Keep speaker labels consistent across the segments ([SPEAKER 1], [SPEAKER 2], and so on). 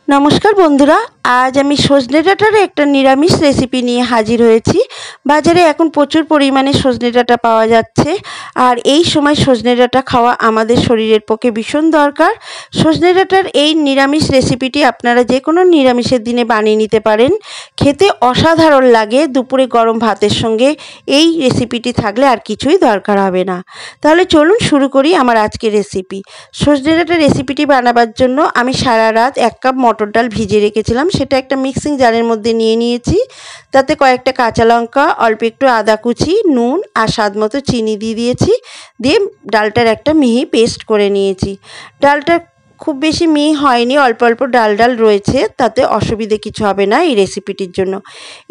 [SPEAKER 1] नमस्कार बंधुरा आज आमी सजने डाटार एक निरामिष रेसिपि निये हाजिर हयेछि। बाजारे एखन प्रचुर परिमाणे सजने डाटा पाওয়া যাচ্ছে আর এই সময় सजने डाटा खाওয়া आमादेर शरीरेर पक्षे भीषण दरकार। सजने डाटार এই निरामिष रेसिपिटी आपनारा जे कोनो निरामिषेर दिने बानिये निते पारेन, खेते असाधारण लागे। दुपुरे गरम भातेर संगे এই रेसिपिटी थाकले आर किछुई दरकार हबे ना। ताहले चलुन शुरू करी आमार आजकेर रेसिपि। सजने डाटा रेसिपिटी बानाবার জন্য আমি সারা রাত 1 কাপ मटर डाल भिजिए रेखेছিলাম। সেটা একটা মিক্সিং জারের মধ্যে নিয়ে নিয়েছি। তাতে কয়েকটা কাঁচা লঙ্কা, অল্প একটু আদা কুচি, নুন আর স্বাদমতো চিনি দিয়ে দিয়েছি। দিয়ে ডালটার একটা মিহি পেস্ট করে নিয়েছি। ডালটা খুব বেশি মিহি হয়নি, অল্প অল্প ডাল ডাল রয়েছে, তাতে অসুবিধে কিছু হবে না এই রেসিপিটির জন্য।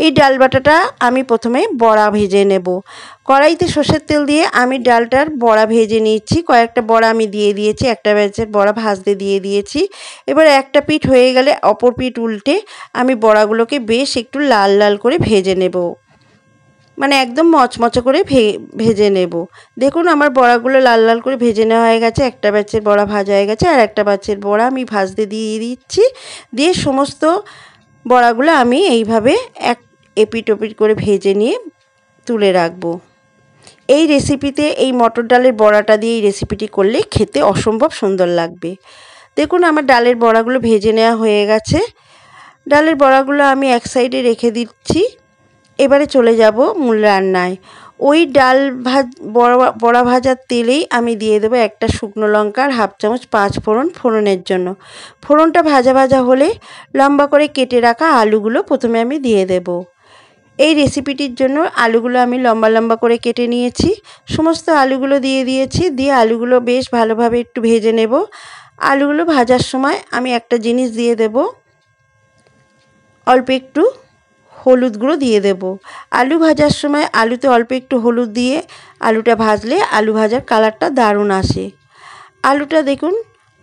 [SPEAKER 1] এই ডাল বাটাটা আমি প্রথমে বড়া ভেজে নেব। কড়াইতে সরষের তেল দিয়ে আমি ডালটার বড়া ভেজে নিচ্ছি। কয়েকটা বড়া আমি দিয়ে দিয়েছি, একটা ব্যাচের বড়া ভাজতে দিয়ে দিয়েছি। এবার একটা পিঠ হয়ে গেলে অপর পিঠ উল্টে আমি বড়াগুলোকে বেশ একটু লাল লাল করে ভেজে নেব, মানে একদম মচমচে করে ভেজে নেব। দেখুন আমার বড়াগুলো লাল লাল করে ভেজে নেওয়া হয়ে গেছে। একটা ব্যাচের বড়া ভাজা হয়ে গেছে আর একটা ব্যাচের বড়া আমি ভাজতে দিয়ে দিচ্ছি। দিয়ে সমস্ত বড়াগুলো আমি এইভাবে এক এপিট ওপিট করে ভেজে নিয়ে তুলে রাখবো। এই রেসিপিতে এই মটর ডালের বড়াটা দিয়ে এই রেসিপিটি করলে খেতে অসম্ভব সুন্দর লাগবে। দেখুন আমার ডালের বড়াগুলো ভেজে নেওয়া হয়ে গেছে। ডালের বড়াগুলো আমি এক সাইডে রেখে দিচ্ছি। এবারে চলে যাব মূল রান্নায়। ওই ডাল বড়া ভাজার তেলেই আমি দিয়ে দেবো একটা শুকনো লঙ্কা আর হাফ চামচ পাঁচ ফোড়ন ফোড়নের জন্য। ফোড়নটা ভাজা ভাজা হলে লম্বা করে কেটে রাখা আলুগুলো প্রথমে আমি দিয়ে দেব। এই রেসিপিটির জন্য আলুগুলো আমি লম্বা লম্বা করে কেটে নিয়েছি। সমস্ত আলুগুলো দিয়ে দিয়েছি। দিয়ে আলুগুলো বেশ ভালোভাবে একটু ভেজে নেব। আলুগুলো ভাজার সময় আমি একটা জিনিস দিয়ে দেব, অল্প একটু হলুদ গুঁড়ো দিয়ে দেব। আলু ভাজার সময় আলুতে অল্প একটু হলুদ দিয়ে আলুটা ভাজলে আলু ভাজার কালারটা দারুণ আসে। আলুটা দেখুন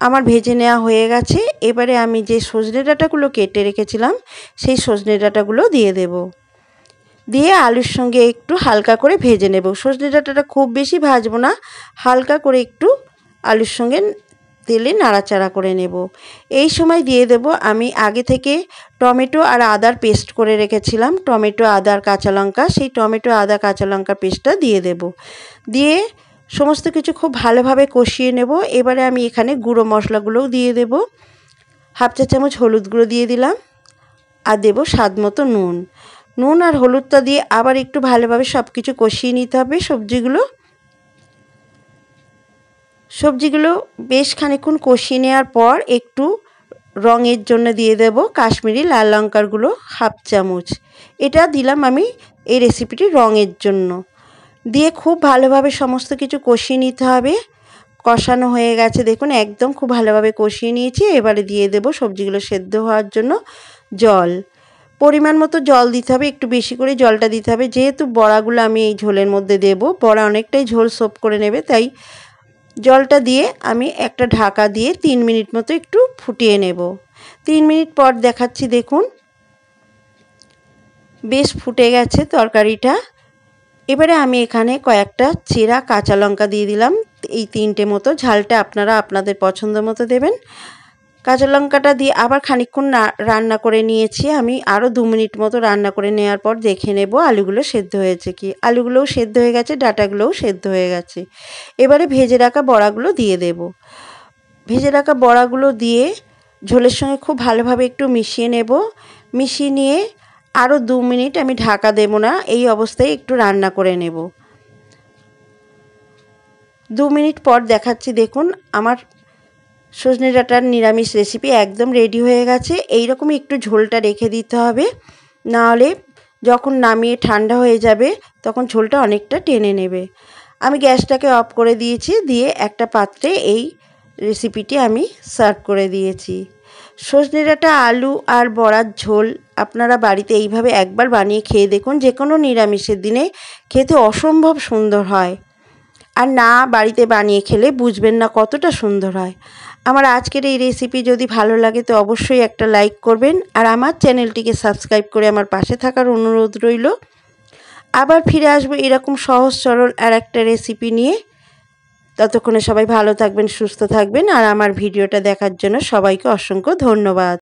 [SPEAKER 1] আমার ভেজে নেওয়া হয়ে গেছে। এবারে আমি যে সজনে ডাঁটাগুলো কেটে রেখেছিলাম সেই সজনে ডাঁটাগুলো দিয়ে দেব। দিয়ে আলুর সঙ্গে একটু হালকা করে ভেজে নেব। সজনে ডাঁটাটা খুব বেশি ভাজবো না, হালকা করে একটু আলুর সঙ্গে তেলে নাড়াচাড়া করে নেব। এই সময় দিয়ে দেব আমি আগে থেকে টমেটো আর আদার পেস্ট করে রেখেছিলাম। টমেটো, আদা আর কাঁচা লঙ্কা, সেই টমেটো, আদা, কাঁচা লঙ্কার পেস্টটা দিয়ে দেব। দিয়ে সমস্ত কিছু খুব ভালোভাবে কষিয়ে নেব। এবারে আমি এখানে গুঁড়ো মশলাগুলোও দিয়ে দেব। হাফ চা চামচ হলুদ গুঁড়ো দিয়ে দিলাম আর দেব স্বাদ মতো নুন। নুন আর হলুদটা দিয়ে আবার একটু ভালোভাবে সব কিছু কষিয়ে নিতে হবে। সবজিগুলো বেশ খানিকক্ষণ কষিয়ে নেওয়ার পর একটু রঙের জন্য দিয়ে দেব কাশ্মীরি লাল লঙ্কার গুঁড়ো হাফ চামচ। এটা দিলাম আমি এই রেসিপিটির রঙের জন্য। দিয়ে খুব ভালোভাবে সমস্ত কিছু কষিয়ে নিতে হবে। কষানো হয়ে গেছে দেখুন, একদম খুব ভালোভাবে কষিয়ে নিয়েছি। এবারে দিয়ে দেব সবজিগুলো সেদ্ধ হওয়ার জন্য জল। পরিমাণ মতো জল দিতে হবে, একটু বেশি করে জলটা দিতে হবে। যেহেতু বড়াগুলো আমি এই ঝোলের মধ্যে দেব, বড়া অনেকটাই ঝোল সোপ করে নেবে, তাই জলটা দিয়ে আমি একটা ঢাকা দিয়ে 3 মিনিট মতো একটু ফুটিয়ে নেব। 3 মিনিট পর দেখাচ্ছি, দেখুন বেশ ফুটে গেছে তরকারিটা। এবারে আমি এখানে কয়েকটা চেরা কাঁচা লঙ্কা দিয়ে দিলাম, এই 3টে মতো। ঝালটা আপনারা আপনাদের পছন্দ মতো দেবেন। কাঁচা লঙ্কাটা দিয়ে আবার খানিকক্ষণ রান্না করে নিয়েছি আমি। আরও 2 মিনিট মতো রান্না করে নেওয়ার পর দেখে নেব আলুগুলো সেদ্ধ হয়েছে কি। আলুগুলোও সেদ্ধ হয়ে গেছে, ডাঁটাগুলোও সেদ্ধ হয়ে গেছে। এবারে ভেজে রাখা বড়াগুলো দিয়ে দেব। ভেজে রাখা বড়াগুলো দিয়ে ঝোলের সঙ্গে খুব ভালোভাবে একটু মিশিয়ে নেব। মিশিয়ে নিয়ে আরও 2 মিনিট আমি ঢাকা দেব না, এই অবস্থায় একটু রান্না করে নেব। 2 মিনিট পর দেখাচ্ছি, দেখুন আমার সজনে ডাঁটার নিরামিষ রেসিপি একদম রেডি হয়ে গেছে। এইরকমই একটু ঝোলটা রেখে দিতে হবে, নাহলে যখন নামিয়ে ঠান্ডা হয়ে যাবে তখন ঝোলটা অনেকটা টেনে নেবে। আমি গ্যাসটাকে অফ করে দিয়েছি। দিয়ে একটা পাত্রে এই রেসিপিটি আমি সার্ভ করে দিয়েছি। সজনে ডাঁটা, আলু আর বড়ার ঝোল আপনারা বাড়িতে এইভাবে একবার বানিয়ে খেয়ে দেখুন। যে কোনো নিরামিষের দিনে খেতে অসম্ভব সুন্দর হয়। আর না বাড়িতে বানিয়ে খেলে বুঝবেন না কতটা সুন্দর হয়। আমার আজকের এই রেসিপি যদি ভালো লাগে তো অবশ্যই একটা লাইক করবেন আর আমার চ্যানেলটিকে সাবস্ক্রাইব করে আমার পাশে থাকার অনুরোধ রইল। আবার ফিরে আসবো এরকম সহজ সরল আর একটা রেসিপি নিয়ে। ততক্ষণে সবাই ভালো থাকবেন, সুস্থ থাকবেন আর আমার ভিডিওটা দেখার জন্য সবাইকে অসংখ্য ধন্যবাদ।